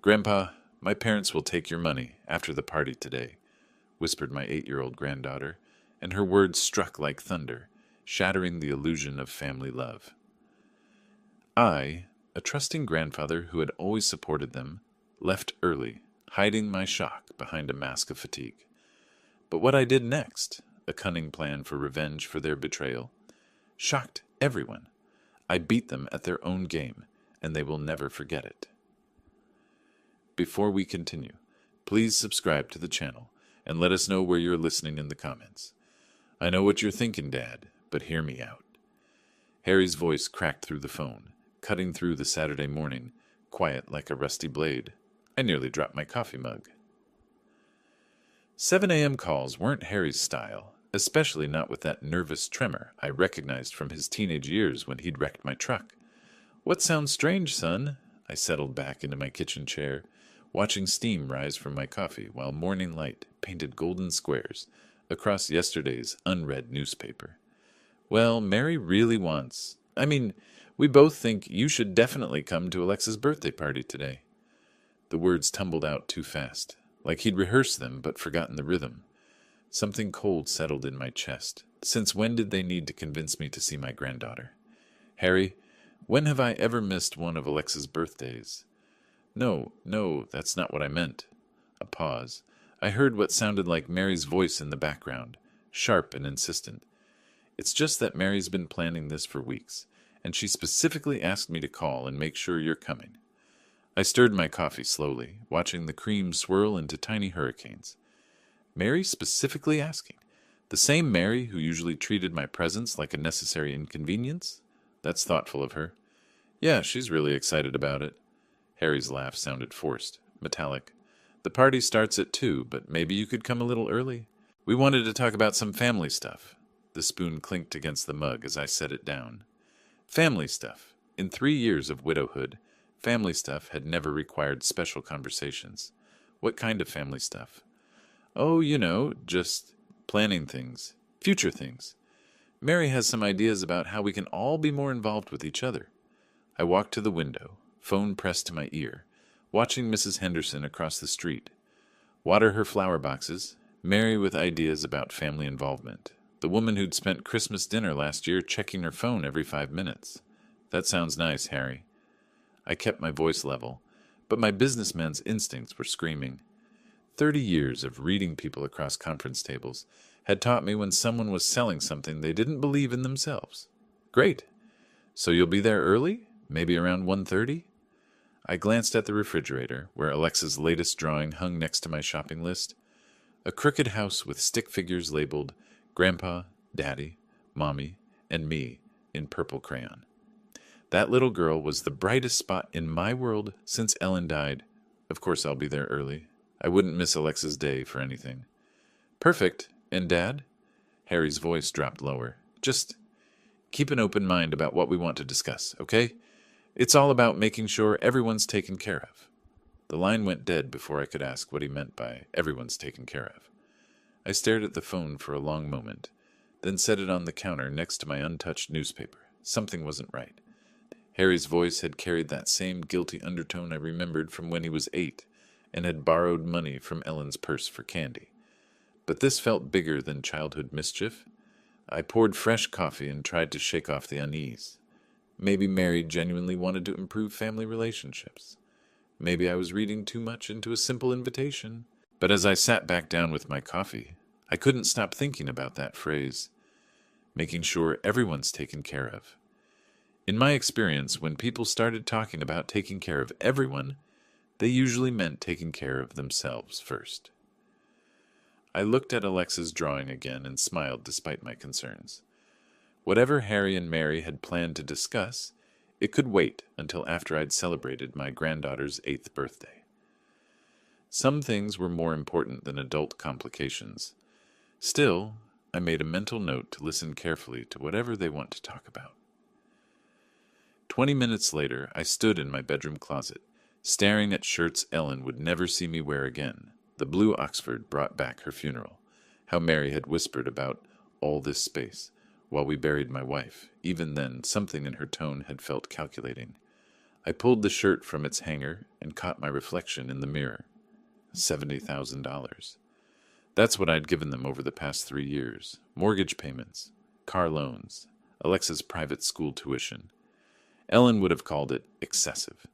"Grandpa, my parents will take your money after the party today," whispered my 8-year-old granddaughter, and her words struck like thunder, shattering the illusion of family love. I, a trusting grandfather who had always supported them, left early, hiding my shock behind a mask of fatigue. But what I did next, a cunning plan for revenge for their betrayal, shocked everyone. I beat them at their own game, and they will never forget it. Before we continue, please subscribe to the channel and let us know where you're listening in the comments. I know what you're thinking, Dad, but hear me out. Harry's voice cracked through the phone, cutting through the Saturday morning, quiet like a rusty blade. I nearly dropped my coffee mug. 7 a.m. calls weren't Harry's style, especially not with that nervous tremor I recognized from his teenage years when he'd wrecked my truck. "What sounds strange, son?" I settled back into my kitchen chair, watching steam rise from my coffee while morning light painted golden squares across yesterday's unread newspaper. "Well, Mary really wants... we both think you should definitely come to Alexa's birthday party today." The words tumbled out too fast, like he'd rehearsed them but forgotten the rhythm. Something cold settled in my chest. Since when did they need to convince me to see my granddaughter? "Harry, when have I ever missed one of Alexa's birthdays?" No, that's not what I meant." A pause. I heard what sounded like Mary's voice in the background, sharp and insistent. "It's just that Mary's been planning this for weeks, and she specifically asked me to call and make sure you're coming." I stirred my coffee slowly, watching the cream swirl into tiny hurricanes. Mary specifically asking? The same Mary who usually treated my presence like a necessary inconvenience? That's thoughtful of her. "Yeah, she's really excited about it." Harry's laugh sounded forced, metallic. "The party starts at 2, but maybe you could come a little early. We wanted to talk about some family stuff." The spoon clinked against the mug as I set it down. Family stuff. In 3 years of widowhood, family stuff had never required special conversations. What kind of family stuff? "Oh, just planning things, future things. Mary has some ideas about how we can all be more involved with each other." I walked to the window, phone pressed to my ear, watching Mrs. Henderson across the street. Water her flower boxes, Mary with ideas about family involvement. The woman who'd spent Christmas dinner last year checking her phone every 5 minutes. "That sounds nice, Harry." I kept my voice level, but my businessman's instincts were screaming. 30 years of reading people across conference tables had taught me when someone was selling something they didn't believe in themselves. "Great. So you'll be there early? Maybe around 1:30? I glanced at the refrigerator, where Alexa's latest drawing hung next to my shopping list. A crooked house with stick figures labeled Grandpa, Daddy, Mommy, and me in purple crayon. That little girl was the brightest spot in my world since Ellen died. Of course I'll be there early. I wouldn't miss Alexa's day for anything. "Perfect. And Dad?" Harry's voice dropped lower. "Just keep an open mind about what we want to discuss, okay? It's all about making sure everyone's taken care of." The line went dead before I could ask what he meant by everyone's taken care of. I stared at the phone for a long moment, then set it on the counter next to my untouched newspaper. Something wasn't right. Harry's voice had carried that same guilty undertone I remembered from when he was 8 and had borrowed money from Ellen's purse for candy. But this felt bigger than childhood mischief. I poured fresh coffee and tried to shake off the unease. Maybe Mary genuinely wanted to improve family relationships. Maybe I was reading too much into a simple invitation. But as I sat back down with my coffee, I couldn't stop thinking about that phrase, making sure everyone's taken care of. In my experience, when people started talking about taking care of everyone, they usually meant taking care of themselves first. I looked at Alexa's drawing again and smiled despite my concerns. Whatever Harry and Mary had planned to discuss, it could wait until after I'd celebrated my granddaughter's 8th birthday. Some things were more important than adult complications. Still, I made a mental note to listen carefully to whatever they want to talk about. 20 minutes later, I stood in my bedroom closet, staring at shirts Ellen would never see me wear again. The blue Oxford brought back her funeral, how Mary had whispered about all this space while we buried my wife. Even then, something in her tone had felt calculating. I pulled the shirt from its hanger and caught my reflection in the mirror. $70,000. That's what I'd given them over the past 3 years. Mortgage payments, car loans, Alexa's private school tuition. Ellen would have called it excessive.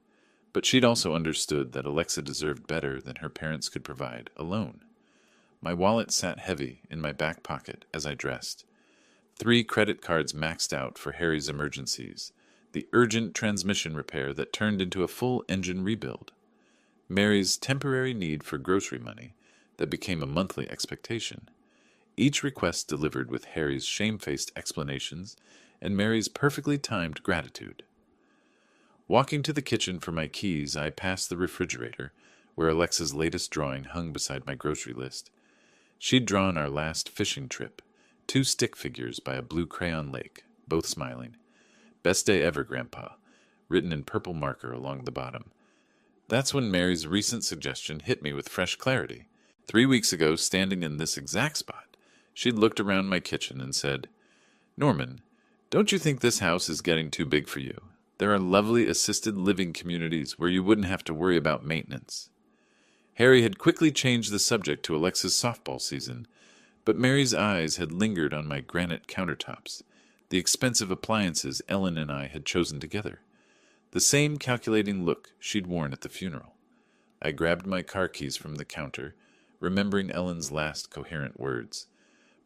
But she'd also understood that Alexa deserved better than her parents could provide alone. My wallet sat heavy in my back pocket as I dressed. 3 credit cards maxed out for Harry's emergencies. The urgent transmission repair that turned into a full engine rebuild. Mary's temporary need for grocery money that became a monthly expectation. Each request delivered with Harry's shamefaced explanations and Mary's perfectly timed gratitude. Walking to the kitchen for my keys, I passed the refrigerator, where Alexa's latest drawing hung beside my grocery list. She'd drawn our last fishing trip, 2 stick figures by a blue crayon lake, both smiling. "Best day ever, Grandpa," written in purple marker along the bottom. That's when Mary's recent suggestion hit me with fresh clarity. 3 weeks ago, standing in this exact spot, she'd looked around my kitchen and said, "Norman, don't you think this house is getting too big for you? There are lovely assisted living communities where you wouldn't have to worry about maintenance." Harry had quickly changed the subject to Alexa's softball season, but Mary's eyes had lingered on my granite countertops, the expensive appliances Ellen and I had chosen together, the same calculating look she'd worn at the funeral. I grabbed my car keys from the counter, remembering Ellen's last coherent words.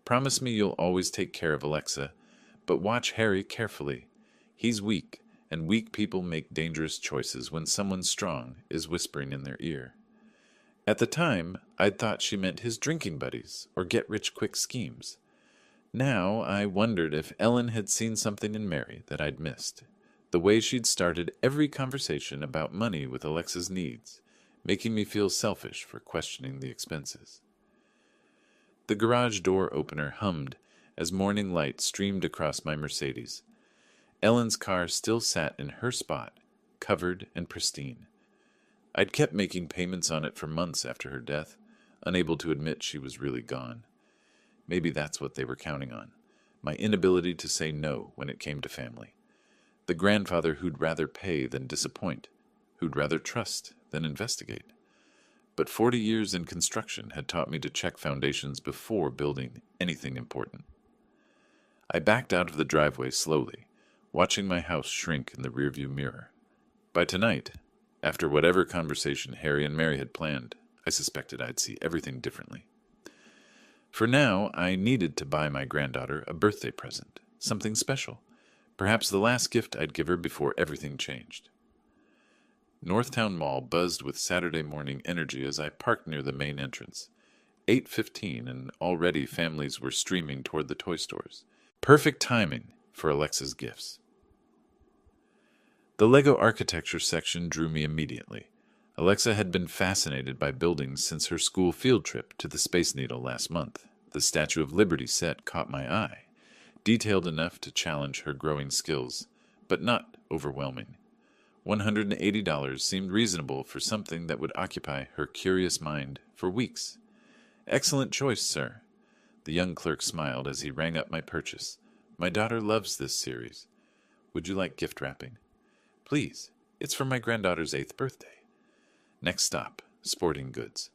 "Promise me you'll always take care of Alexa, but watch Harry carefully. He's weak, and weak people make dangerous choices when someone strong is whispering in their ear." At the time, I'd thought she meant his drinking buddies or get-rich-quick schemes. Now I wondered if Ellen had seen something in Mary that I'd missed. The way she'd started every conversation about money with Alexa's needs, making me feel selfish for questioning the expenses. The garage door opener hummed as morning light streamed across my Mercedes. Ellen's car still sat in her spot, covered and pristine. I'd kept making payments on it for months after her death, unable to admit she was really gone. Maybe that's what they were counting on, my inability to say no when it came to family. The grandfather who'd rather pay than disappoint, who'd rather trust than investigate. But 40 years in construction had taught me to check foundations before building anything important. I backed out of the driveway slowly, watching my house shrink in the rearview mirror. By tonight, after whatever conversation Harry and Mary had planned, I suspected I'd see everything differently. For now, I needed to buy my granddaughter a birthday present, something special, perhaps the last gift I'd give her before everything changed. Northtown Mall buzzed with Saturday morning energy as I parked near the main entrance. 8:15, and already families were streaming toward the toy stores. Perfect timing for Alexa's gifts. The Lego architecture section drew me immediately. Alexa had been fascinated by buildings since her school field trip to the Space Needle last month. The Statue of Liberty set caught my eye, detailed enough to challenge her growing skills, but not overwhelming. $180 seemed reasonable for something that would occupy her curious mind for weeks. "Excellent choice, sir." The young clerk smiled as he rang up my purchase. "My daughter loves this series. Would you like gift wrapping?" "Please. It's for my granddaughter's 8th birthday." Next stop, sporting goods.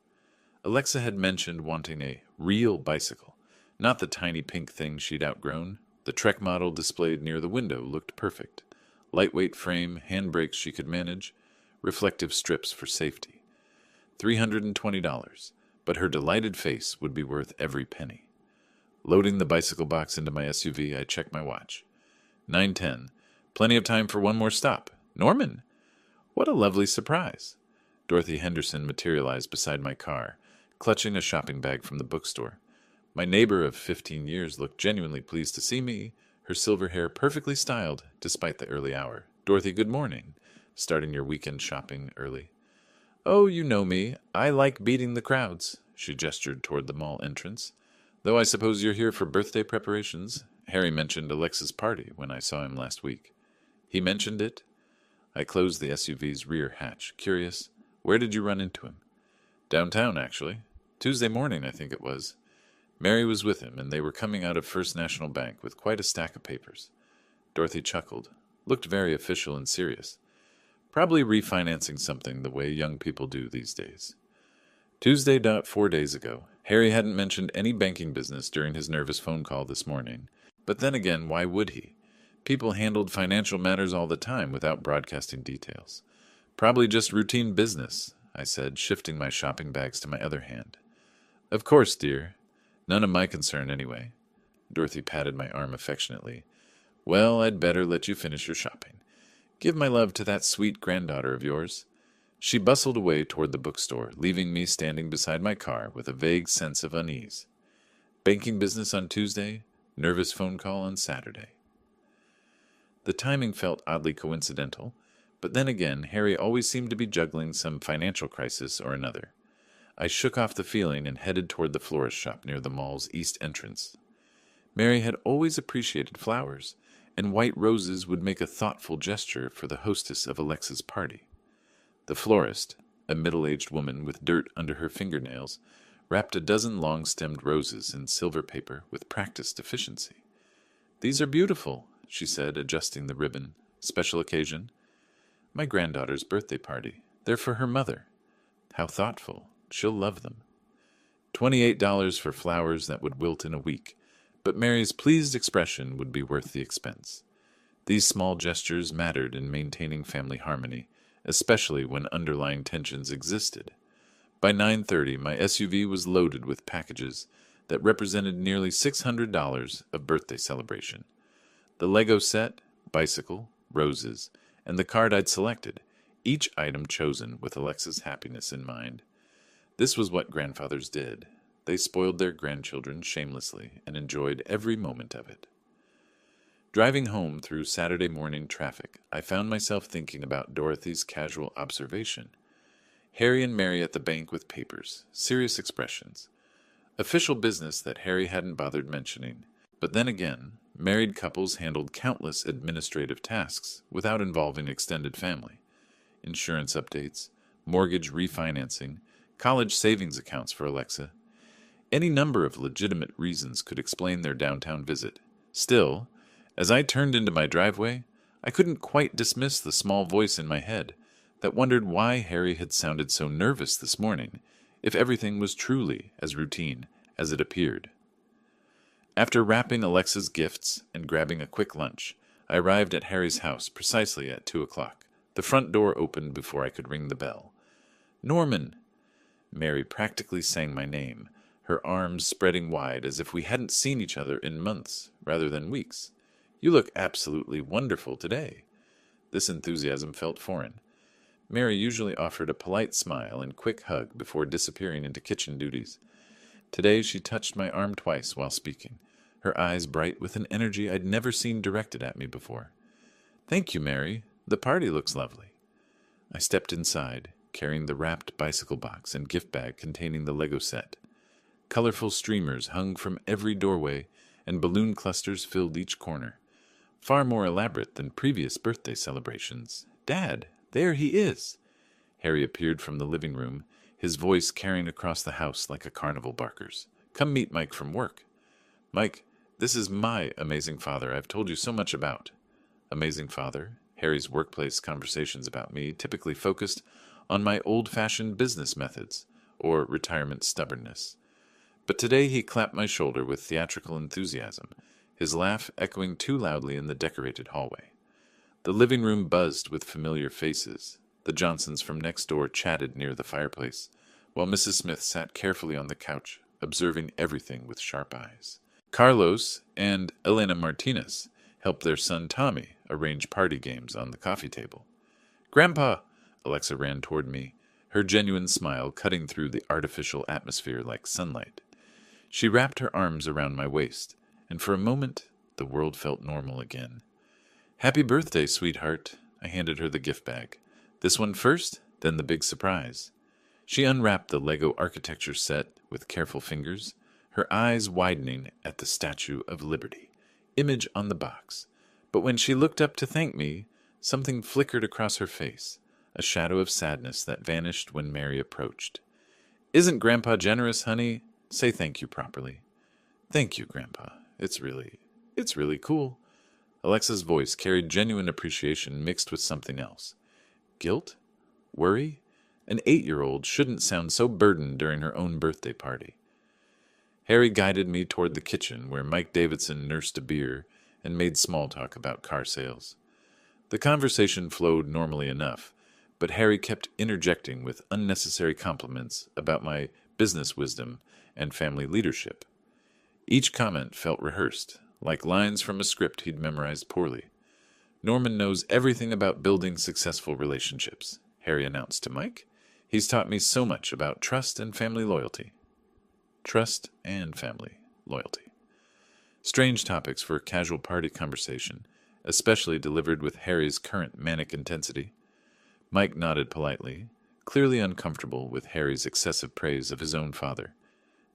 Alexa had mentioned wanting a real bicycle, not the tiny pink thing she'd outgrown. The Trek model displayed near the window looked perfect. Lightweight frame, handbrakes she could manage, reflective strips for safety. $320, but her delighted face would be worth every penny. Loading the bicycle box into my SUV, I checked my watch. 9:10. Plenty of time for one more stop. Norman! What a lovely surprise. Dorothy Henderson materialized beside my car, clutching a shopping bag from the bookstore. My neighbor of 15 years looked genuinely pleased to see me, her silver hair perfectly styled despite the early hour. "Dorothy, good morning. Starting your weekend shopping early?" "Oh, you know me. I like beating the crowds." She gestured toward the mall entrance. "Though I suppose you're here for birthday preparations. Harry mentioned Alexa's party when I saw him last week." "He mentioned it?" I closed the SUV's rear hatch, curious. "Where did you run into him?" "Downtown, actually. Tuesday morning, I think it was. Mary was with him, and they were coming out of First National Bank with quite a stack of papers." Dorothy chuckled, looked very official and serious. Probably refinancing something the way young people do these days. Tuesday. 4 days ago. Harry hadn't mentioned any banking business during his nervous phone call this morning. But then again, why would he? People handled financial matters all the time without broadcasting details. Probably just routine business, I said, shifting my shopping bags to my other hand. Of course, dear. None of my concern, anyway. Dorothy patted my arm affectionately. Well, I'd better let you finish your shopping. Give my love to that sweet granddaughter of yours. She bustled away toward the bookstore, leaving me standing beside my car with a vague sense of unease. Banking business on Tuesday, nervous phone call on Saturday. The timing felt oddly coincidental, but then again, Harry always seemed to be juggling some financial crisis or another. I shook off the feeling and headed toward the florist shop near the mall's east entrance. Mary had always appreciated flowers, and white roses would make a thoughtful gesture for the hostess of Alexa's party. The florist, a middle-aged woman with dirt under her fingernails, wrapped a dozen long-stemmed roses in silver paper with practiced efficiency. These are beautiful, she said, adjusting the ribbon. Special occasion? My granddaughter's birthday party. They're for her mother. How thoughtful. She'll love them. $28 for flowers that would wilt in a week, but Mary's pleased expression would be worth the expense. These small gestures mattered in maintaining family harmony, especially when underlying tensions existed. By 9:30, my SUV was loaded with packages that represented nearly $600 of birthday celebration. The Lego set, bicycle, roses, and the card I'd selected, each item chosen with Alexa's happiness in mind. This was what grandfathers did. They spoiled their grandchildren shamelessly and enjoyed every moment of it. Driving home through Saturday morning traffic, I found myself thinking about Dorothy's casual observation. Harry and Mary at the bank with papers, serious expressions. Official business that Harry hadn't bothered mentioning. But then again, married couples handled countless administrative tasks without involving extended family. Insurance updates, mortgage refinancing, college savings accounts for Alexa. Any number of legitimate reasons could explain their downtown visit. Still, as I turned into my driveway, I couldn't quite dismiss the small voice in my head that wondered why Harry had sounded so nervous this morning, if everything was truly as routine as it appeared. After wrapping Alexa's gifts and grabbing a quick lunch, I arrived at Harry's house precisely at 2 o'clock. The front door opened before I could ring the bell. Norman! Mary practically sang my name, her arms spreading wide as if we hadn't seen each other in months rather than weeks. You look absolutely wonderful today. This enthusiasm felt foreign. Mary usually offered a polite smile and quick hug before disappearing into kitchen duties. Today she touched my arm twice while speaking, her eyes bright with an energy I'd never seen directed at me before. Thank you, Mary. The party looks lovely. I stepped inside, carrying the wrapped bicycle box and gift bag containing the Lego set. Colorful streamers hung from every doorway, and balloon clusters filled each corner. Far more elaborate than previous birthday celebrations. Dad, there he is! Harry appeared from the living room, his voice carrying across the house like a carnival barker's. Come meet Mike from work. Mike, this is my amazing father I've told you so much about. Amazing father, Harry's workplace conversations about me typically focused on my old-fashioned business methods, or retirement stubbornness. But today he clapped my shoulder with theatrical enthusiasm, his laugh echoing too loudly in the decorated hallway. The living room buzzed with familiar faces. The Johnsons from next door chatted near the fireplace, while Mrs. Smith sat carefully on the couch, observing everything with sharp eyes. Carlos and Elena Martinez helped their son Tommy arrange party games on the coffee table. Grandpa! Alexa ran toward me, her genuine smile cutting through the artificial atmosphere like sunlight. She wrapped her arms around my waist, and for a moment the world felt normal again. Happy birthday, sweetheart. I handed her the gift bag. This one first, then the big surprise. She unwrapped the Lego architecture set with careful fingers, her eyes widening at the Statue of Liberty, image on the box. But when she looked up to thank me, something flickered across her face, a shadow of sadness that vanished when Mary approached. Isn't Grandpa generous, honey? Say thank you properly. Thank you, Grandpa. It's really cool. Alexa's voice carried genuine appreciation mixed with something else. Guilt? Worry? An 8-year-old shouldn't sound so burdened during her own birthday party. Harry guided me toward the kitchen where Mike Davidson nursed a beer and made small talk about car sales. The conversation flowed normally enough, but Harry kept interjecting with unnecessary compliments about my business wisdom and family leadership. Each comment felt rehearsed, like lines from a script he'd memorized poorly. Norman knows everything about building successful relationships, Harry announced to Mike. He's taught me so much about trust and family loyalty. Trust and family loyalty. Strange topics for a casual party conversation, especially delivered with Harry's current manic intensity. Mike nodded politely, clearly uncomfortable with Harry's excessive praise of his own father.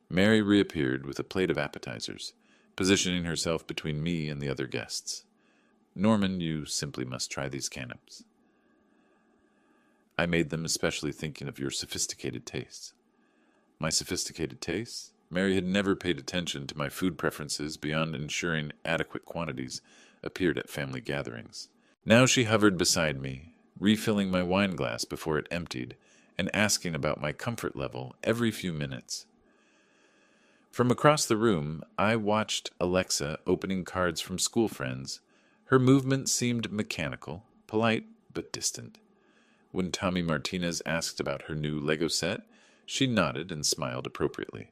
Mary reappeared with a plate of appetizers, positioning herself between me and the other guests. Norman, you simply must try these canapes. I made them especially thinking of your sophisticated tastes. My sophisticated tastes? Mary had never paid attention to my food preferences beyond ensuring adequate quantities appeared at family gatherings. Now she hovered beside me, refilling my wine glass before it emptied, and asking about my comfort level every few minutes. From across the room, I watched Alexa opening cards from school friends. Her movement seemed mechanical, polite, but distant. When Tommy Martinez asked about her new Lego set, she nodded and smiled appropriately.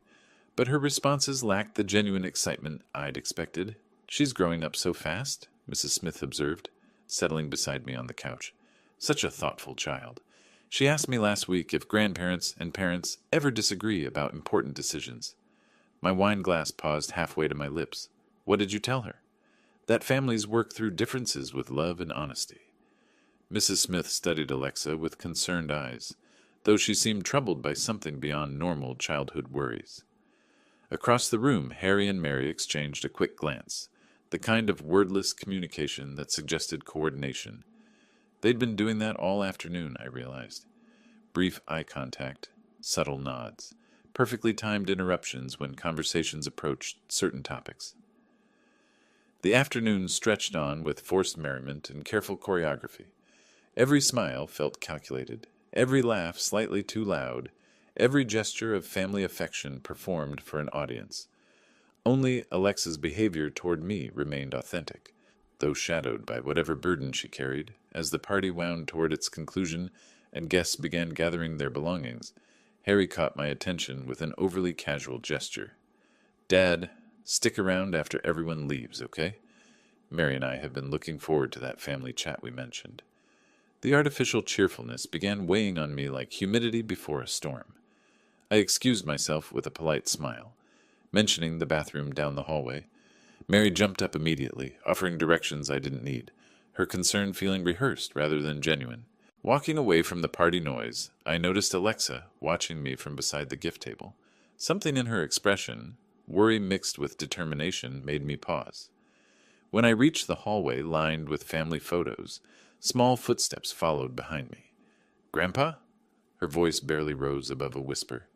But her responses lacked the genuine excitement I'd expected. She's growing up so fast, Mrs. Smith observed, settling beside me on the couch. Such a thoughtful child. She asked me last week if grandparents and parents ever disagree about important decisions. My wine glass paused halfway to my lips. What did you tell her? That families work through differences with love and honesty. Mrs. Smith studied Alexa with concerned eyes, though she seemed troubled by something beyond normal childhood worries. Across the room, Harry and Mary exchanged a quick glance, the kind of wordless communication that suggested coordination. They'd been doing that all afternoon, I realized. Brief eye contact, subtle nods, perfectly timed interruptions when conversations approached certain topics. The afternoon stretched on with forced merriment and careful choreography. Every smile felt calculated, every laugh slightly too loud, every gesture of family affection performed for an audience. Only Alexa's behavior toward me remained authentic, though shadowed by whatever burden she carried. As the party wound toward its conclusion and guests began gathering their belongings, Harry caught my attention with an overly casual gesture. Dad, stick around after everyone leaves, okay? Mary and I have been looking forward to that family chat we mentioned. The artificial cheerfulness began weighing on me like humidity before a storm. I excused myself with a polite smile, mentioning the bathroom down the hallway. Mary jumped up immediately, offering directions I didn't need, her concern feeling rehearsed rather than genuine. Walking away from the party noise, I noticed Alexa watching me from beside the gift table. Something in her expression, worry mixed with determination, made me pause. When I reached the hallway lined with family photos, small footsteps followed behind me. Grandpa? Her voice barely rose above a whisper.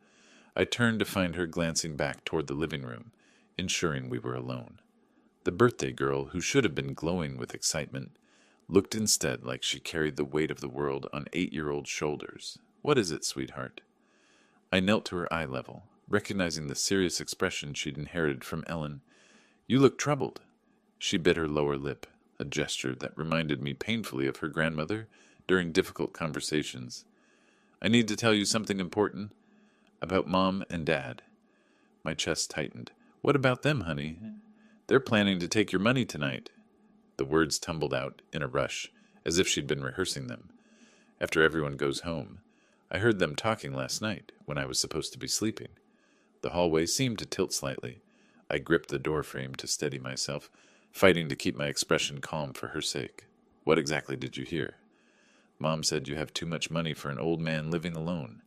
I turned to find her glancing back toward the living room, ensuring we were alone. The birthday girl, who should have been glowing with excitement, looked instead like she carried the weight of the world on 8-year-old shoulders. What is it, sweetheart? I knelt to her eye level, recognizing the serious expression she'd inherited from Ellen. You look troubled. She bit her lower lip, a gesture that reminded me painfully of her grandmother during difficult conversations. I need to tell you something important about Mom and Dad. My chest tightened. What about them, honey? They're planning to take your money tonight. The words tumbled out in a rush, as if she'd been rehearsing them. After everyone goes home, I heard them talking last night when I was supposed to be sleeping. The hallway seemed to tilt slightly. I gripped the doorframe to steady myself, fighting to keep my expression calm for her sake. What exactly did you hear? Mom said you have too much money for an old man living alone.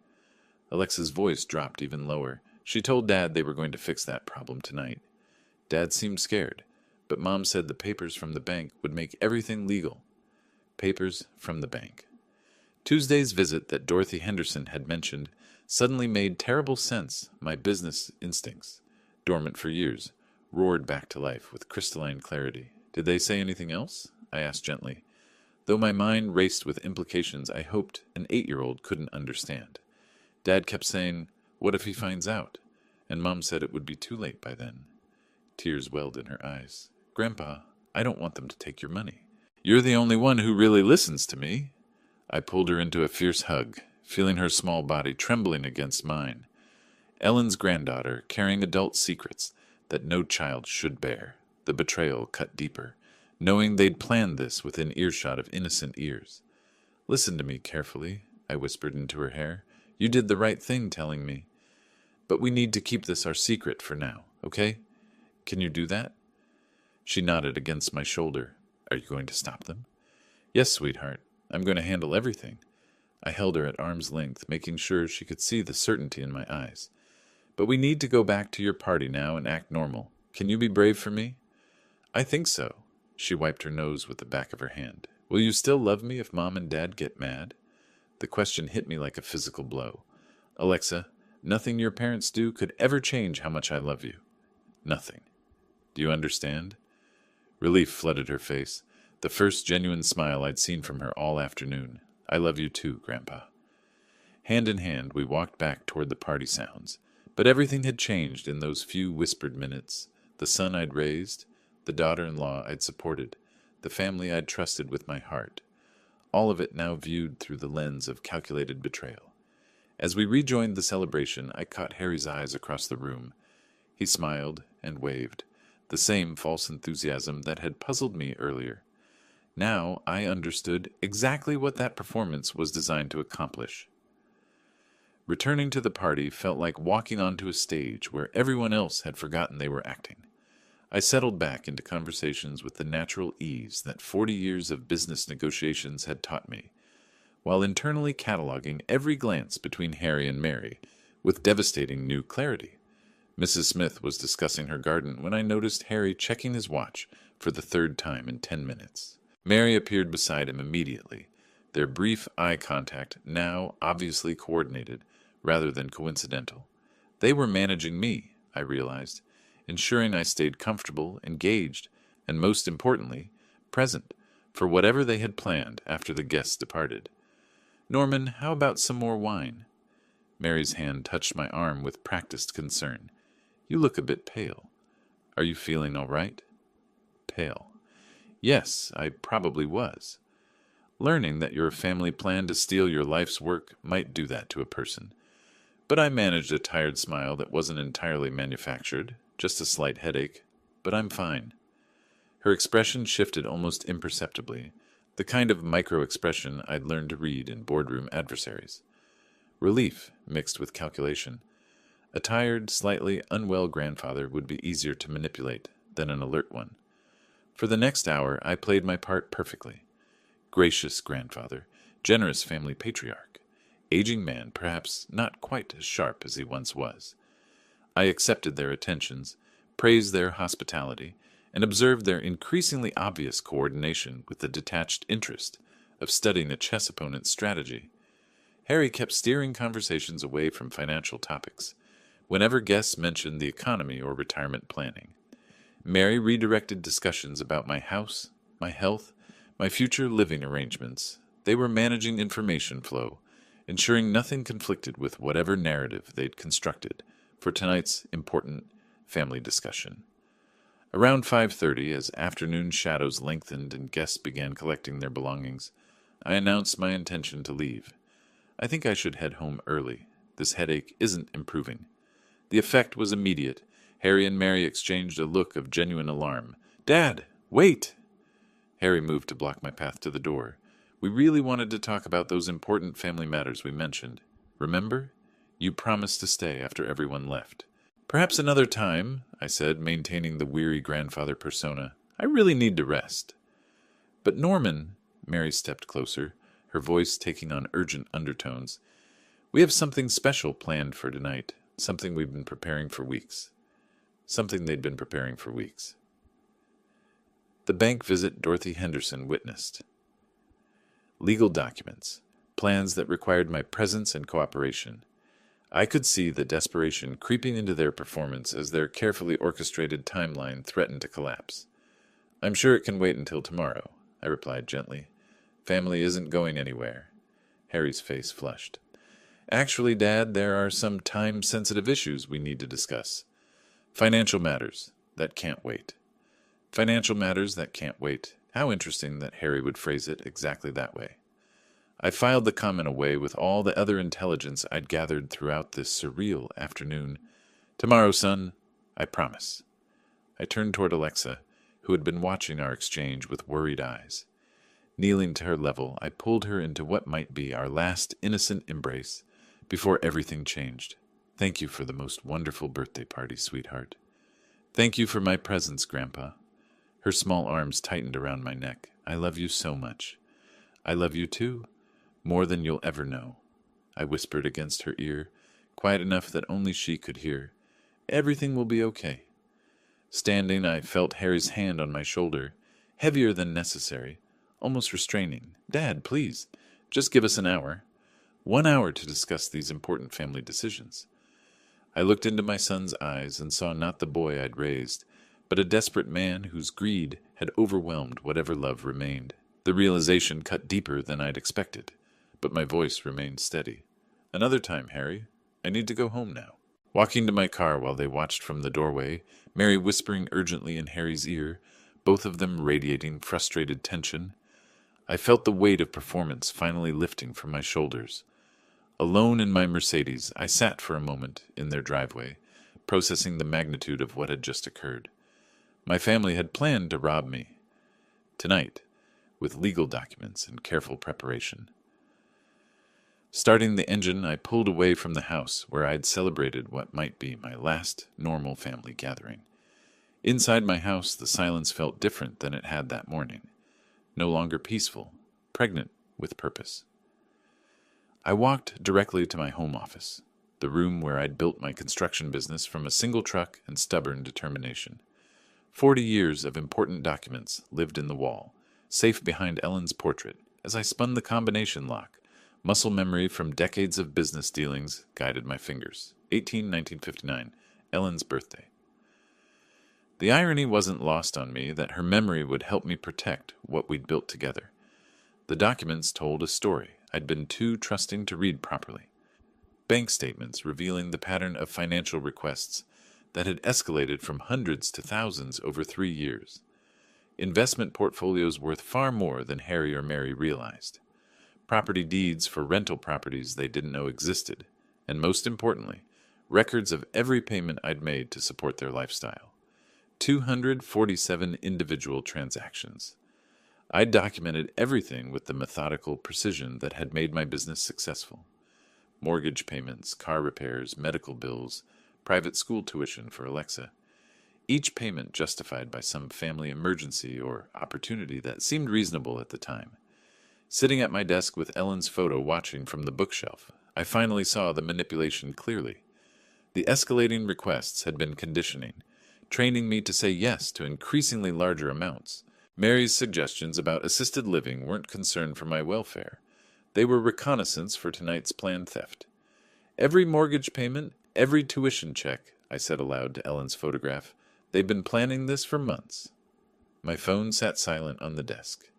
Alexa's voice dropped even lower. She told Dad they were going to fix that problem tonight. Dad seemed scared, but Mom said the papers from the bank would make everything legal. Papers from the bank. Tuesday's visit that Dorothy Henderson had mentioned suddenly made terrible sense. My business instincts, dormant for years, roared back to life with crystalline clarity. Did they say anything else? I asked gently. though my mind raced with implications I hoped an 8-year-old couldn't understand. Dad kept saying, "What if he finds out?" And Mom said it would be too late by then. Tears welled in her eyes. "Grandpa, I don't want them to take your money." "You're the only one who really listens to me." I pulled her into a fierce hug, feeling her small body trembling against mine. Ellen's granddaughter, carrying adult secrets that no child should bear. The betrayal cut deeper, knowing they'd planned this within earshot of innocent ears. "Listen to me carefully," I whispered into her hair. "You did the right thing telling me. But we need to keep this our secret for now, okay? Can you do that?" She nodded against my shoulder. "Are you going to stop them?" "Yes, sweetheart. I'm going to handle everything." I held her at arm's length, making sure she could see the certainty in my eyes. "But we need to go back to your party now and act normal. Can you be brave for me?" "I think so." She wiped her nose with the back of her hand. "Will you still love me if Mom and Dad get mad?" The question hit me like a physical blow. "Alexa, nothing your parents do could ever change how much I love you. Nothing. Do you understand?" Relief flooded her face, the first genuine smile I'd seen from her all afternoon. "I love you too, Grandpa." Hand in hand, we walked back toward the party sounds. But everything had changed in those few whispered minutes. The son I'd raised, the daughter-in-law I'd supported, the family I'd trusted with my heart. All of it now viewed through the lens of calculated betrayal. As we rejoined the celebration, I caught Harry's eyes across the room. He smiled and waved, the same false enthusiasm that had puzzled me earlier. Now I understood exactly what that performance was designed to accomplish. Returning to the party felt like walking onto a stage where everyone else had forgotten they were acting. I settled back into conversations with the natural ease that 40 years of business negotiations had taught me, while internally cataloging every glance between Harry and Mary with devastating new clarity. Mrs. Smith was discussing her garden when I noticed Harry checking his watch for the 3rd time in 10 minutes. Mary appeared beside him immediately, their brief eye contact now obviously coordinated rather than coincidental. They were managing me, I realized, ensuring I stayed comfortable, engaged, and most importantly, present for whatever they had planned after the guests departed. "Norman, how about some more wine?" Mary's hand touched my arm with practiced concern. "You look a bit pale. Are you feeling all right?" Pale. Yes, I probably was. Learning that your family planned to steal your life's work might do that to a person. But I managed a tired smile that wasn't entirely manufactured, just a slight headache. But I'm fine. Her expression shifted almost imperceptibly, the kind of micro-expression I'd learned to read in boardroom adversaries. Relief mixed with calculation. A tired, slightly unwell grandfather would be easier to manipulate than an alert one. For the next hour, I played my part perfectly. Gracious grandfather, generous family patriarch, aging man perhaps not quite as sharp as he once was. I accepted their attentions, praised their hospitality, and observed their increasingly obvious coordination with the detached interest of studying a chess opponent's strategy. Harry kept steering conversations away from financial topics, whenever guests mentioned the economy or retirement planning. Mary redirected discussions about my house, my health, my future living arrangements. They were managing information flow, ensuring nothing conflicted with whatever narrative they'd constructed for tonight's important family discussion. Around 5:30, as afternoon shadows lengthened and guests began collecting their belongings, I announced my intention to leave. I think I should head home early. This headache isn't improving. The effect was immediate. Harry and Mary exchanged a look of genuine alarm. "Dad, wait!" Harry moved to block my path to the door. "We really wanted to talk about those important family matters we mentioned. Remember? You promised to stay after everyone left." "Perhaps another time," I said, maintaining the weary grandfather persona. "I really need to rest." "But Norman," Mary stepped closer, her voice taking on urgent undertones, "we have something special planned for tonight, something we've been preparing for weeks." Something they'd been preparing for weeks. The bank visit Dorothy Henderson witnessed. Legal documents, plans that required my presence and cooperation. I could see the desperation creeping into their performance as their carefully orchestrated timeline threatened to collapse. "I'm sure it can wait until tomorrow," I replied gently, Family isn't going anywhere. Harry's face flushed. Actually, Dad, there are some time-sensitive issues we need to discuss. Financial matters that can't wait. Financial matters that can't wait. How interesting that Harry would phrase it exactly that way. I filed the comment away with all the other intelligence I'd gathered throughout this surreal afternoon. Tomorrow, son, I promise. I turned toward Alexa, who had been watching our exchange with worried eyes. Kneeling to her level, I pulled her into what might be our last innocent embrace before everything changed. Thank you for the most wonderful birthday party, sweetheart. Thank you for my presents, Grandpa. Her small arms tightened around my neck. I love you so much. I love you too, more than you'll ever know. I whispered against her ear, quiet enough that only she could hear. Everything will be okay. Standing, I felt Harry's hand on my shoulder, heavier than necessary, almost restraining. Dad, please, just give us an hour. 1 hour to discuss these important family decisions. I looked into my son's eyes and saw not the boy I'd raised, but a desperate man whose greed had overwhelmed whatever love remained. The realization cut deeper than I'd expected, but my voice remained steady. Another time, Harry. I need to go home now. Walking to my car while they watched from the doorway, Mary whispering urgently in Harry's ear, both of them radiating frustrated tension, I felt the weight of performance finally lifting from my shoulders. Alone in my Mercedes, I sat for a moment in their driveway, processing the magnitude of what had just occurred. My family had planned to rob me. Tonight, with legal documents and careful preparation. Starting the engine, I pulled away from the house where I had celebrated what might be my last normal family gathering. Inside my house, the silence felt different than it had that morning. No longer peaceful, pregnant with purpose. I walked directly to my home office, the room where I'd built my construction business from a single truck and stubborn determination. 40 years of important documents lived in the wall, safe behind Ellen's portrait, as I spun the combination lock. Muscle memory from decades of business dealings guided my fingers. 1959, Ellen's birthday. The irony wasn't lost on me that her memory would help me protect what we'd built together. The documents told a story I'd been too trusting to read properly. Bank statements revealing the pattern of financial requests that had escalated from hundreds to thousands over 3 years. Investment portfolios worth far more than Harry or Mary realized. Property deeds for rental properties they didn't know existed, and most importantly, records of every payment I'd made to support their lifestyle. 247 individual transactions. I documented everything with the methodical precision that had made my business successful. Mortgage payments, car repairs, medical bills, private school tuition for Alexa. Each payment justified by some family emergency or opportunity that seemed reasonable at the time. Sitting at my desk with Ellen's photo watching from the bookshelf, I finally saw the manipulation clearly. The escalating requests had been conditioning, training me to say yes to increasingly larger amounts. Mary's suggestions about assisted living weren't concern for my welfare. They were reconnaissance for tonight's planned theft. Every mortgage payment, every tuition check, I said aloud to Ellen's photograph. They've been planning this for months. My phone sat silent on the desk.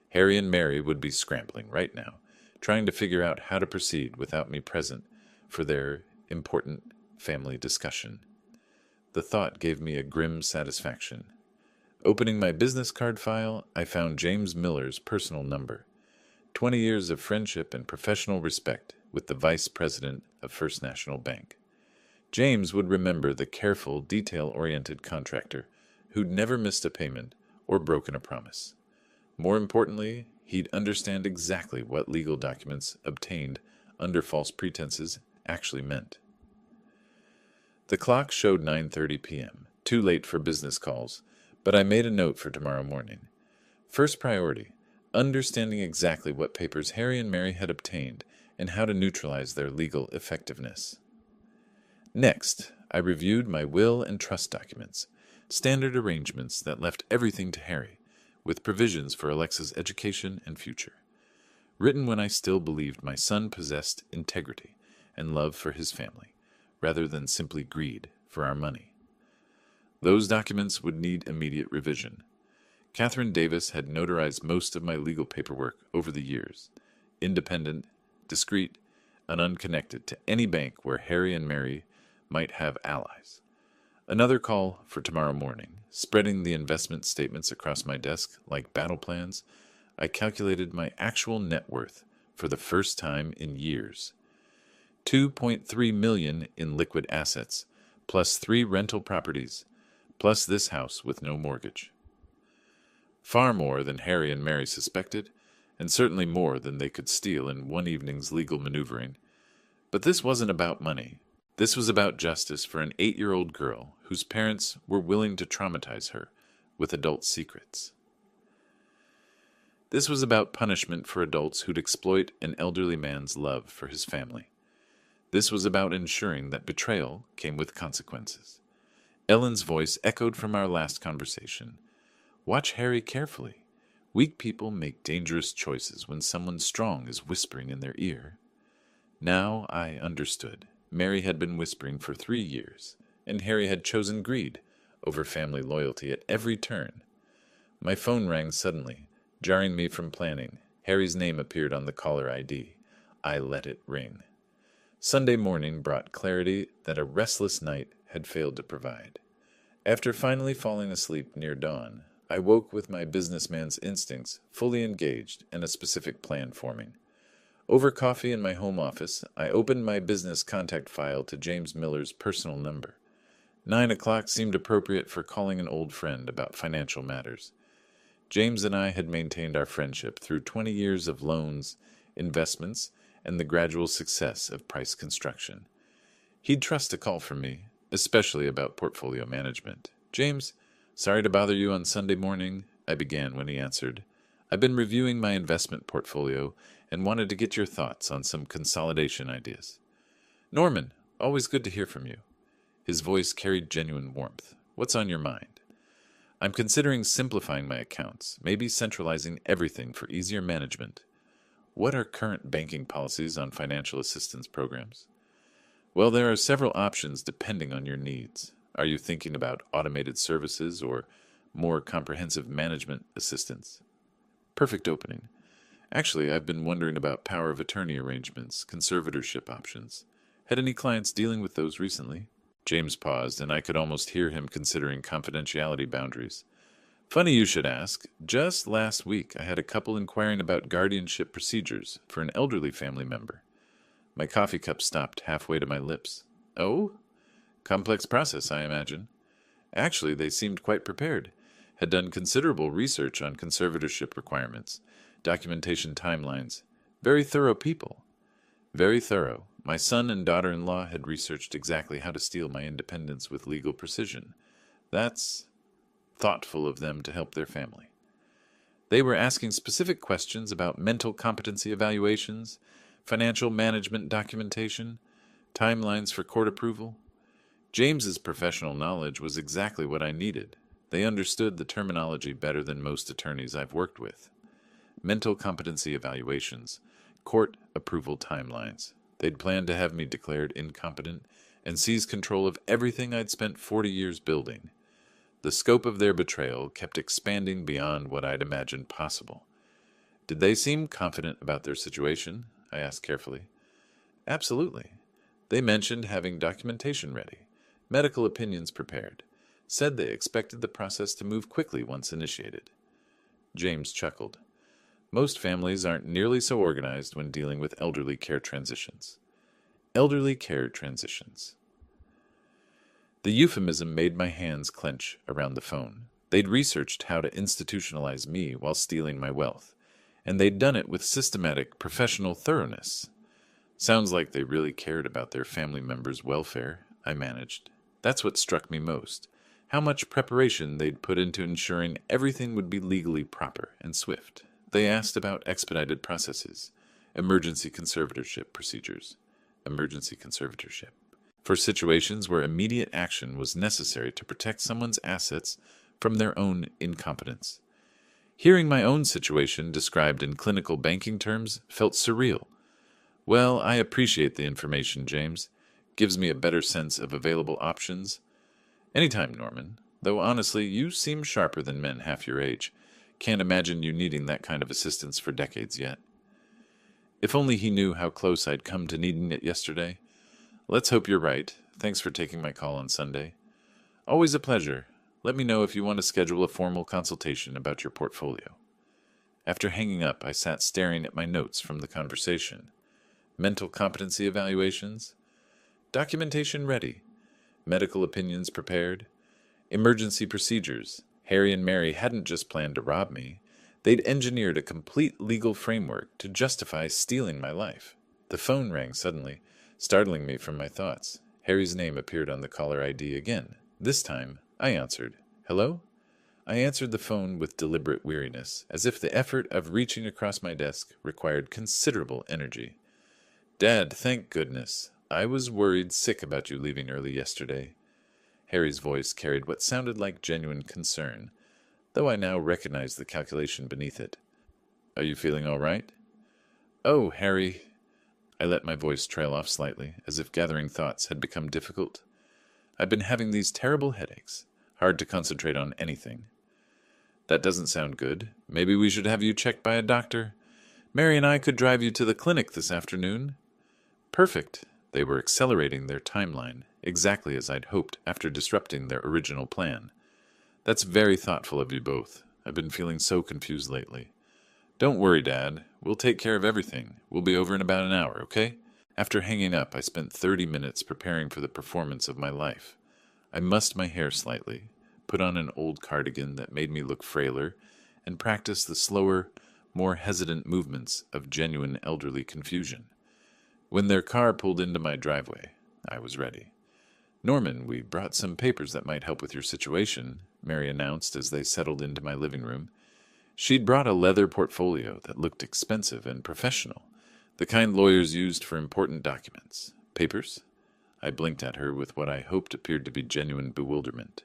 Harry and Mary would be scrambling right now, trying to figure out how to proceed without me present for their important family discussion. The thought gave me a grim satisfaction. Opening my business card file, I found James Miller's personal number. 20 years of friendship and professional respect with the vice president of First National Bank. James would remember the careful, detail-oriented contractor who'd never missed a payment or broken a promise. More importantly, he'd understand exactly what legal documents obtained under false pretenses actually meant. The clock showed 9:30 p.m., too late for business calls, but I made a note for tomorrow morning. First priority, understanding exactly what papers Harry and Mary had obtained and how to neutralize their legal effectiveness. Next, I reviewed my will and trust documents, standard arrangements that left everything to Harry, with provisions for Alexa's education and future. Written when I still believed my son possessed integrity and love for his family, rather than simply greed for our money. Those documents would need immediate revision. Catherine Davis had notarized most of my legal paperwork over the years, independent, discreet, and unconnected to any bank where Harry and Mary might have allies. Another call for tomorrow morning. Spreading the investment statements across my desk like battle plans, I calculated my actual net worth for the first time in years. 2.3 million in liquid assets, plus 3 rental properties, plus this house with no mortgage. Far more than Harry and Mary suspected, and certainly more than they could steal in one evening's legal maneuvering. But this wasn't about money. This was about justice for an 8-year-old girl whose parents were willing to traumatize her with adult secrets. This was about punishment for adults who'd exploit an elderly man's love for his family. This was about ensuring that betrayal came with consequences. Ellen's voice echoed from our last conversation. Watch Harry carefully. Weak people make dangerous choices when someone strong is whispering in their ear. Now I understood. Mary had been whispering for 3 years, and Harry had chosen greed over family loyalty at every turn. My phone rang suddenly, jarring me from planning. Harry's name appeared on the caller ID. I let it ring. Sunday morning brought clarity that a restless night had failed to provide. After finally falling asleep near dawn, I woke with my businessman's instincts fully engaged and a specific plan forming. Over coffee in my home office, I opened my business contact file to James Miller's personal number. 9 o'clock seemed appropriate for calling an old friend about financial matters. James and I had maintained our friendship through 20 years of loans, investments, and the gradual success of price construction. He'd trust a call from me, especially about portfolio management. James, sorry to bother you on Sunday morning, I began when he answered. I've been reviewing my investment portfolio and wanted to get your thoughts on some consolidation ideas. Norman, always good to hear from you. His voice carried genuine warmth. What's on your mind? I'm considering simplifying my accounts, maybe centralizing everything for easier management. What are current banking policies on financial assistance programs? Well, there are several options depending on your needs. Are you thinking about automated services or more comprehensive management assistance? Perfect opening. Actually, I've been wondering about power of attorney arrangements, conservatorship options. Had any clients dealing with those recently? James paused, and I could almost hear him considering confidentiality boundaries. Funny you should ask. Just last week, I had a couple inquiring about guardianship procedures for an elderly family member. My coffee cup stopped halfway to my lips. Oh? Complex process, I imagine. Actually, they seemed quite prepared. Had done considerable research on conservatorship requirements, documentation timelines. Very thorough people. Very thorough. My son and daughter-in-law had researched exactly how to steal my independence with legal precision. That's thoughtful of them to help their family. They were asking specific questions about mental competency evaluations, financial management documentation, timelines for court approval. James's professional knowledge was exactly what I needed. They understood the terminology better than most attorneys I've worked with. Mental competency evaluations, court approval timelines. They'd planned to have me declared incompetent and seize control of everything I'd spent 40 years building. The scope of their betrayal kept expanding beyond what I'd imagined possible. Did they seem confident about their situation? I asked carefully. Absolutely. They mentioned having documentation ready, medical opinions prepared, said they expected the process to move quickly once initiated. James chuckled. Most families aren't nearly so organized when dealing with elderly care transitions. Elderly care transitions. The euphemism made my hands clench around the phone. They'd researched how to institutionalize me while stealing my wealth, and they'd done it with systematic, professional thoroughness. Sounds like they really cared about their family members' welfare, I managed. That's what struck me most. How much preparation they'd put into ensuring everything would be legally proper and swift. They asked about expedited processes, emergency conservatorship procedures, emergency conservatorship, for situations where immediate action was necessary to protect someone's assets from their own incompetence. Hearing my own situation described in clinical banking terms felt surreal. Well, I appreciate the information, James. Gives me a better sense of available options. Anytime, Norman. Though honestly, you seem sharper than men half your age. Can't imagine you needing that kind of assistance for decades yet. If only he knew how close I'd come to needing it yesterday. Let's hope you're right. Thanks for taking my call on Sunday. Always a pleasure. Let me know if you want to schedule a formal consultation about your portfolio. After hanging up, I sat staring at my notes from the conversation. Mental competency evaluations, documentation ready, medical opinions prepared, emergency procedures. Harry and Mary hadn't just planned to rob me. They'd engineered a complete legal framework to justify stealing my life. The phone rang suddenly, startling me from my thoughts. Harry's name appeared on the caller ID again. This time, I answered. Hello? I answered the phone with deliberate weariness, as if the effort of reaching across my desk required considerable energy. Dad, thank goodness. I was worried sick about you leaving early yesterday. Harry's voice carried what sounded like genuine concern, though I now recognized the calculation beneath it. Are you feeling all right? Oh, Harry. I let my voice trail off slightly, as if gathering thoughts had become difficult. I've been having these terrible headaches. Hard to concentrate on anything. That doesn't sound good. Maybe we should have you checked by a doctor. Mary and I could drive you to the clinic this afternoon. Perfect. They were accelerating their timeline, exactly as I'd hoped after disrupting their original plan. That's very thoughtful of you both. I've been feeling so confused lately. Don't worry, Dad. We'll take care of everything. We'll be over in about an hour, okay? After hanging up, I spent 30 minutes preparing for the performance of my life. I mussed my hair slightly, put on an old cardigan that made me look frailer, and practiced the slower, more hesitant movements of genuine elderly confusion. When their car pulled into my driveway, I was ready. Norman, we brought some papers that might help with your situation, Mary announced as they settled into my living room. She'd brought a leather portfolio that looked expensive and professional, the kind lawyers used for important documents. Papers? I blinked at her with what I hoped appeared to be genuine bewilderment.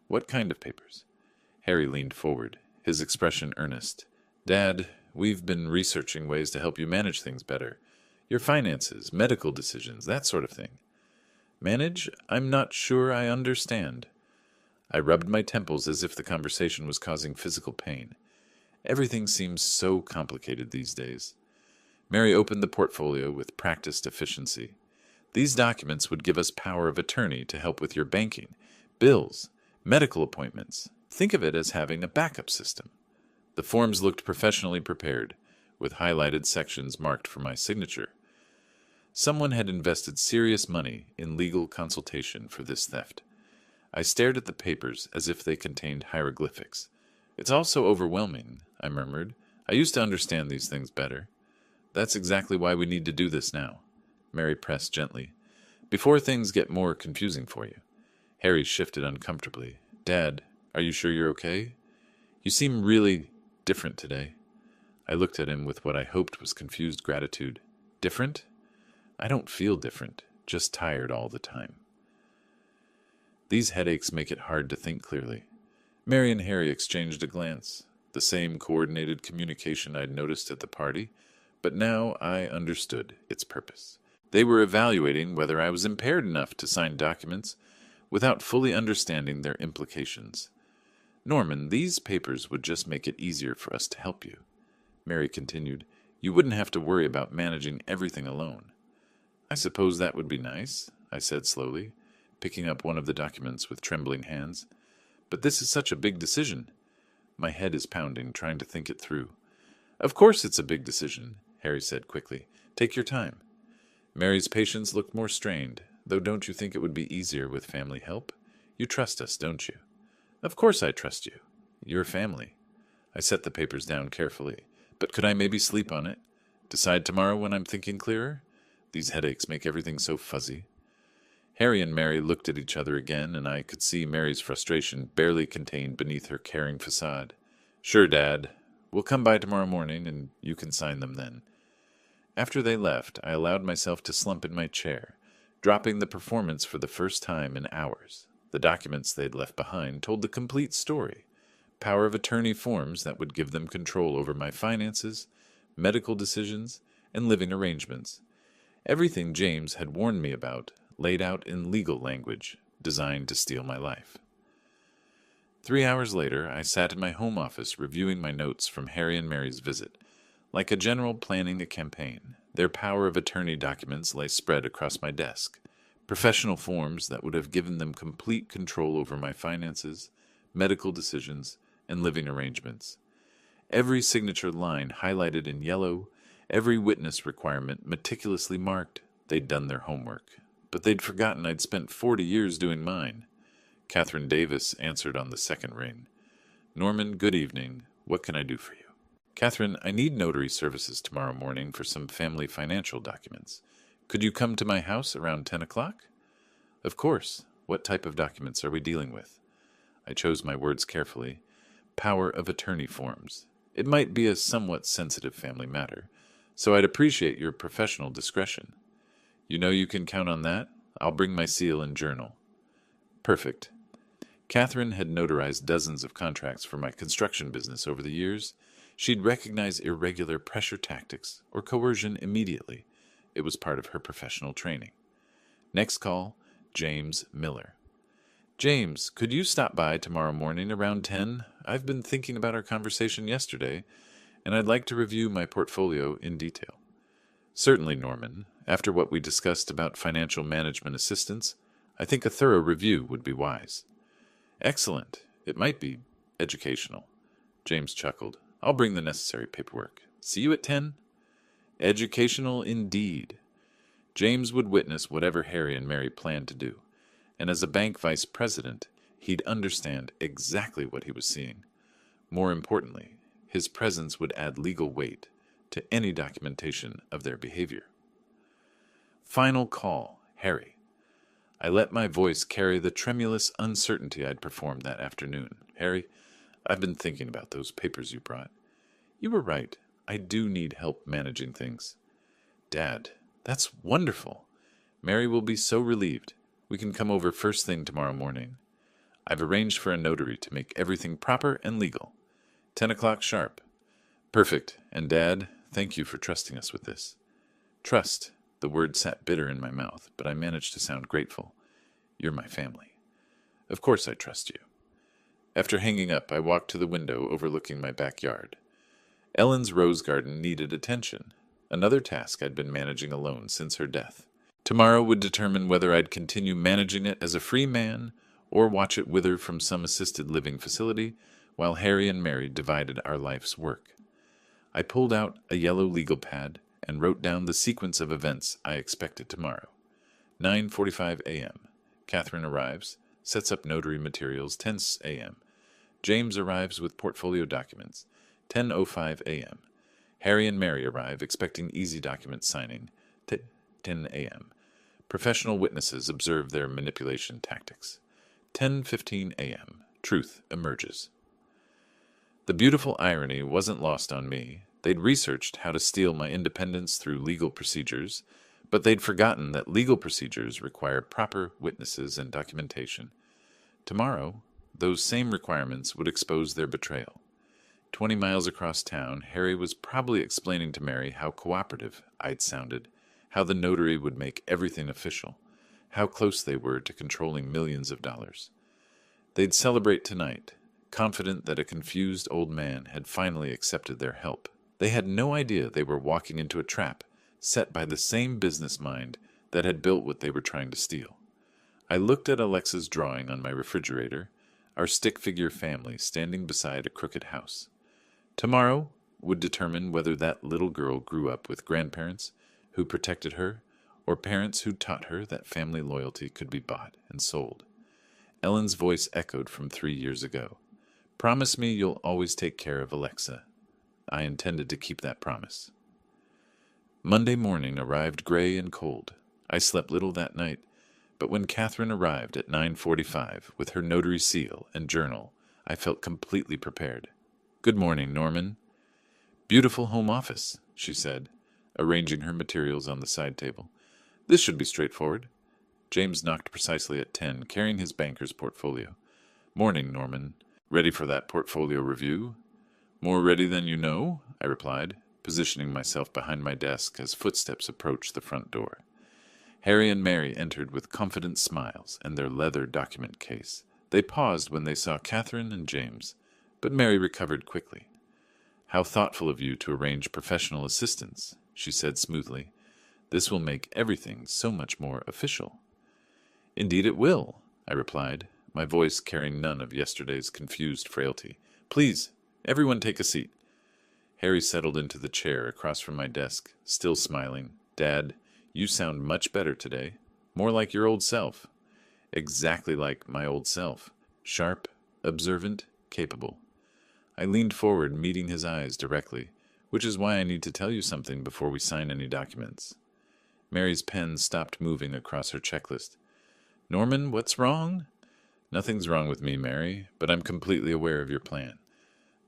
What kind of papers? Harry leaned forward, his expression earnest. Dad, we've been researching ways to help you manage things better. Your finances, medical decisions, that sort of thing. Manage? I'm not sure I understand. I rubbed my temples as if the conversation was causing physical pain. Everything seems so complicated these days. Mary opened the portfolio with practiced efficiency. These documents would give us power of attorney to help with your banking, bills, medical appointments. Think of it as having a backup system. The forms looked professionally prepared, with highlighted sections marked for my signature. Someone had invested serious money in legal consultation for this theft. I stared at the papers as if they contained hieroglyphics. It's all so overwhelming, I murmured. I used to understand these things better. That's exactly why we need to do this now. Mary pressed gently. Before things get more confusing for you. Harry shifted uncomfortably. Dad, are you sure you're okay? You seem really different today. I looked at him with what I hoped was confused gratitude. Different? I don't feel different, just tired all the time. These headaches make it hard to think clearly. Mary and Harry exchanged a glance, the same coordinated communication I'd noticed at the party, but now I understood its purpose. They were evaluating whether I was impaired enough to sign documents without fully understanding their implications. Norman, these papers would just make it easier for us to help you. Mary continued, you wouldn't have to worry about managing everything alone. I suppose that would be nice, I said slowly, picking up one of the documents with trembling hands. But this is such a big decision. My head is pounding, trying to think it through. Of course it's a big decision, Harry said quickly. Take your time. Mary's patience looked more strained, though don't you think it would be easier with family help? You trust us, don't you? Of course I trust you. You're family. I set the papers down carefully. But could I maybe sleep on it? Decide tomorrow when I'm thinking clearer? These headaches make everything so fuzzy. Harry and Mary looked at each other again, and I could see Mary's frustration barely contained beneath her caring facade. Sure, Dad. We'll come by tomorrow morning, and you can sign them then. After they left, I allowed myself to slump in my chair, dropping the performance for the first time in hours. The documents they'd left behind told the complete story. Power of attorney forms that would give them control over my finances, medical decisions, and living arrangements. Everything James had warned me about, laid out in legal language, designed to steal my life. 3 hours later, I sat in my home office reviewing my notes from Harry and Mary's visit. Like a general planning a campaign, their power of attorney documents lay spread across my desk. Professional forms that would have given them complete control over my finances, medical decisions, and living arrangements. Every signature line highlighted in yellow, every witness requirement meticulously marked. They'd done their homework, but they'd forgotten I'd spent 40 years doing mine. Catherine Davis answered on the second ring. Norman, good evening. What can I do for you? Catherine, I need notary services tomorrow morning for some family financial documents. Could you come to my house around 10 o'clock? Of course. What type of documents are we dealing with? I chose my words carefully. Power of attorney forms. It might be a somewhat sensitive family matter, so I'd appreciate your professional discretion. You know you can count on that. I'll bring my seal and journal. Perfect. Catherine had notarized dozens of contracts for my construction business over the years. She'd recognize irregular pressure tactics or coercion immediately. It was part of her professional training. Next call, James Miller. James, could you stop by tomorrow morning around 10? I've been thinking about our conversation yesterday, and I'd like to review my portfolio in detail. Certainly, Norman. After what we discussed about financial management assistance, I think a thorough review would be wise. Excellent. It might be educational. James chuckled. I'll bring the necessary paperwork. See you at 10? Educational indeed. James would witness whatever Harry and Mary planned to do, and as a bank vice president, he'd understand exactly what he was seeing. More importantly, his presence would add legal weight to any documentation of their behavior. Final call, Harry. I let my voice carry the tremulous uncertainty I'd performed that afternoon. Harry, I've been thinking about those papers you brought. You were right. I do need help managing things. Dad, that's wonderful. Mary will be so relieved. We can come over first thing tomorrow morning. I've arranged for a notary to make everything proper and legal. 10 o'clock sharp. Perfect. And Dad, thank you for trusting us with this. Trust. The word sat bitter in my mouth, but I managed to sound grateful. You're my family. Of course I trust you. After hanging up, I walked to the window overlooking my backyard. Ellen's rose garden needed attention, another task I'd been managing alone since her death. Tomorrow would determine whether I'd continue managing it as a free man or watch it wither from some assisted living facility while Harry and Mary divided our life's work. I pulled out a yellow legal pad and wrote down the sequence of events I expected tomorrow. 9:45 a.m. Catherine arrives, sets up notary materials. 10 a.m. James arrives with portfolio documents. 10:05 a.m. Harry and Mary arrive, expecting easy document signing. 10 a.m. Professional witnesses observe their manipulation tactics. 10:15 a.m. Truth emerges. The beautiful irony wasn't lost on me. They'd researched how to steal my independence through legal procedures, but they'd forgotten that legal procedures require proper witnesses and documentation. Tomorrow, those same requirements would expose their betrayal. 20 miles across town, Harry was probably explaining to Mary how cooperative I'd sounded, how the notary would make everything official, how close they were to controlling millions of dollars. They'd celebrate tonight, confident that a confused old man had finally accepted their help. They had no idea they were walking into a trap set by the same business mind that had built what they were trying to steal. I looked at Alexa's drawing on my refrigerator, our stick figure family standing beside a crooked house. Tomorrow would determine whether that little girl grew up with grandparents who protected her or parents who taught her that family loyalty could be bought and sold. Ellen's voice echoed from 3 years ago. Promise me you'll always take care of Alexa. I intended to keep that promise. Monday morning arrived gray and cold. I slept little that night, but when Catherine arrived at 9:45 with her notary seal and journal, I felt completely prepared. Good morning, Norman. Beautiful home office, she said, arranging her materials on the side table. This should be straightforward. James knocked precisely at 10, carrying his banker's portfolio. Morning, Norman. Ready for that portfolio review? More ready than you know, I replied, positioning myself behind my desk as footsteps approached the front door. Harry and Mary entered with confident smiles and their leather document case, They paused when they saw Catherine and James, but Mary recovered quickly. "How thoughtful of you to arrange professional assistance," she said smoothly. "This will make everything so much more official." "Indeed it will," I replied, my voice carrying none of yesterday's confused frailty. "Please, everyone take a seat." Harry settled into the chair across from my desk, still smiling. "Dad, you sound much better today. More like your old self." Exactly like my old self. Sharp, observant, capable. I leaned forward, meeting his eyes directly, which is why I need to tell you something before we sign any documents. Mary's pen stopped moving across her checklist. "Norman, what's wrong?" "Nothing's wrong with me, Mary, but I'm completely aware of your plan."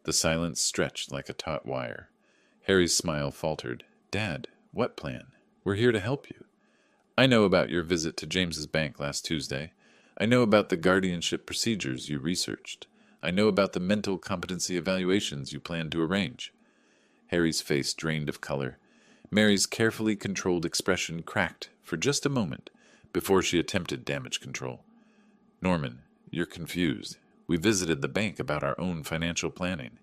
The silence stretched like a taut wire. Harry's smile faltered. "Dad, what plan? We're here to help you." "I know about your visit to James's bank last Tuesday. I know about the guardianship procedures you researched. I know about the mental competency evaluations you plan to arrange." Harry's face drained of color. Mary's carefully controlled expression cracked for just a moment before she attempted damage control. "Norman, you're confused. We visited the bank about our own financial planning."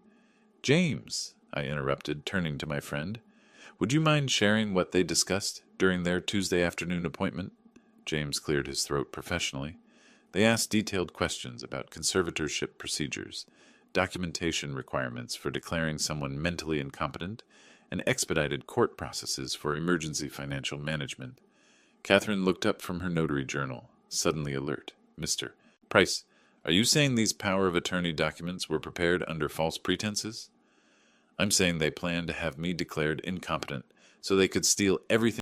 "James," I interrupted, turning to my friend, "would you mind sharing what they discussed during their Tuesday afternoon appointment?" James cleared his throat professionally. "They asked detailed questions about conservatorship procedures, documentation requirements for declaring someone mentally incompetent, and expedited court processes for emergency financial management." Catherine looked up from her notary journal, suddenly alert. "Mr. Price, are you saying these power of attorney documents were prepared under false pretenses?" "I'm saying they planned to have me declared incompetent so they could steal everything